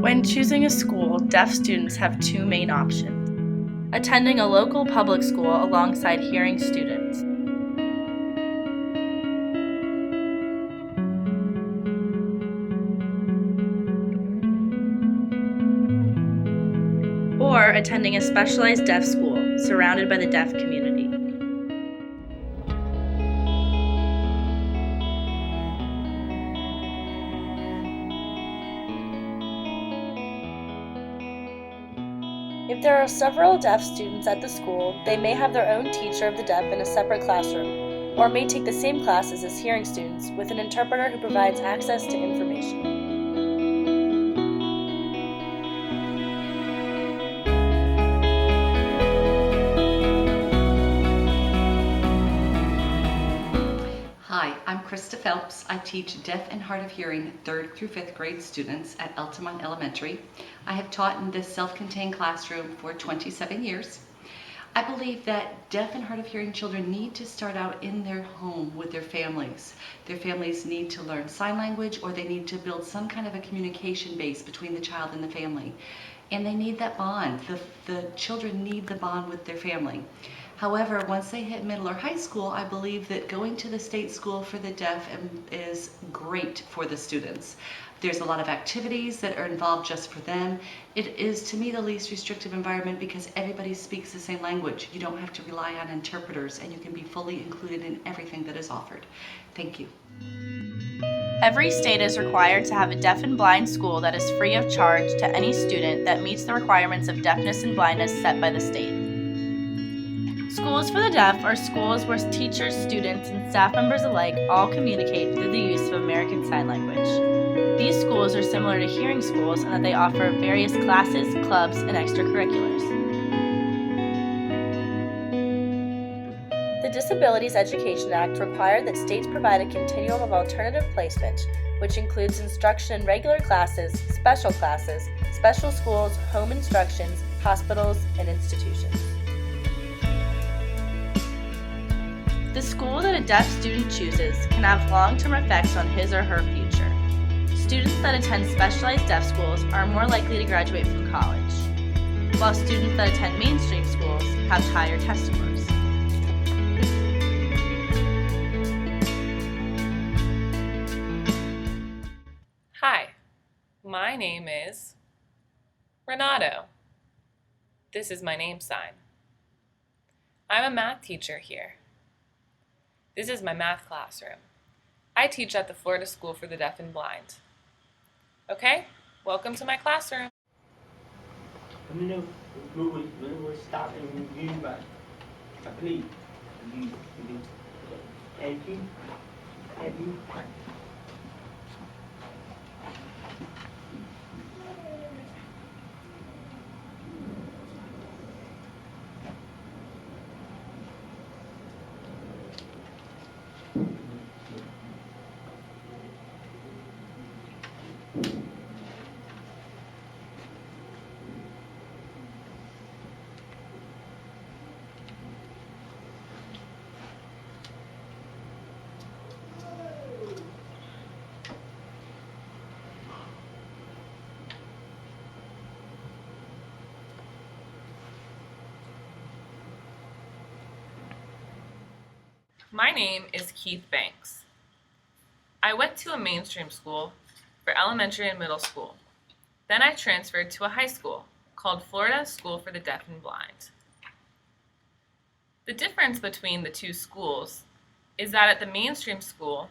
When choosing a school, deaf students have two main options: attending a local public school alongside hearing students, or attending a specialized deaf school surrounded by the deaf community. If there are several deaf students at the school, they may have their own teacher of the deaf in a separate classroom, or may take the same classes as hearing students with an interpreter who provides access to information. Hi, I'm Krista Phelps. I teach deaf and hard of hearing 3rd through 5th grade students at Altamont Elementary. I have taught in this self-contained classroom for 27 years. I believe that deaf and hard of hearing children need to start out in their home with their families. Their families need to learn sign language, or they need to build some kind of a communication base between the child and the family. And they need that bond. The children need the bond with their family. However, once they hit middle or high school, I believe that going to the state school for the deaf is great for the students. There's a lot of activities that are involved just for them. It is, to me, the least restrictive environment because everybody speaks the same language. You don't have to rely on interpreters, and you can be fully included in everything that is offered. Thank you. Every state is required to have a deaf and blind school that is free of charge to any student that meets the requirements of deafness and blindness set by the state. Schools for the deaf are schools where teachers, students, and staff members alike all communicate through the use of American Sign Language. These schools are similar to hearing schools in that they offer various classes, clubs, and extracurriculars. The Disabilities Education Act required that states provide a continuum of alternative placement, which includes instruction in regular classes, special schools, home instructions, hospitals, and institutions. The school that a deaf student chooses can have long-term effects on his or her future. Students that attend specialized deaf schools are more likely to graduate from college, while students that attend mainstream schools have higher test scores. Hi, my name is Renato. This is my name sign. I'm a math teacher here. This is my math classroom. I teach at the Florida School for the Deaf and Blind. Okay, welcome to my classroom. Stop and review by please. Thank you. My name is Keith Banks. I went to a mainstream school for elementary and middle school. Then I transferred to a high school called Florida School for the Deaf and Blind. The difference between the two schools is that at the mainstream school,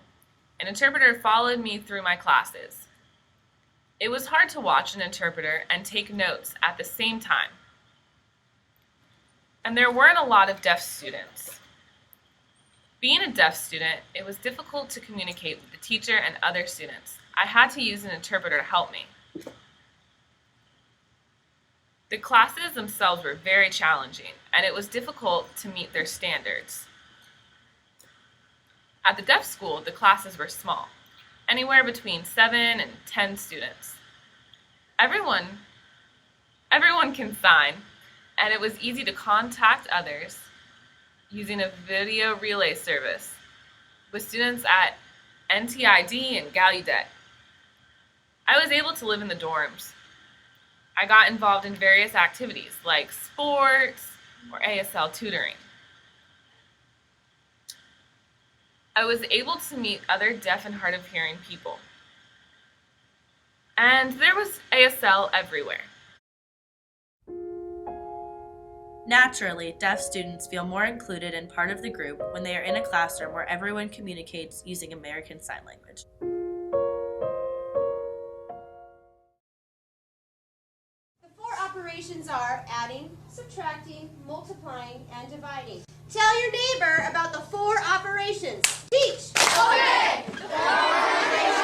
an interpreter followed me through my classes. It was hard to watch an interpreter and take notes at the same time. And there weren't a lot of deaf students. Being a deaf student, it was difficult to communicate with the teacher and other students. I had to use an interpreter to help me. The classes themselves were very challenging, and it was difficult to meet their standards. At the deaf school, the classes were small, anywhere between 7 and 10 students. Everyone can sign, and it was easy to contact others using a video relay service with students at NTID and Gallaudet. I was able to live in the dorms I got involved in various activities like sports or ASL tutoring. I was able to meet other deaf and hard of hearing people. And there was ASL everywhere. Naturally, deaf students feel more included and part of the group when they are in a classroom where everyone communicates using American Sign Language. The four operations are adding, subtracting, multiplying, and dividing. Tell your neighbor about the four operations. Teach! Okay! The four operations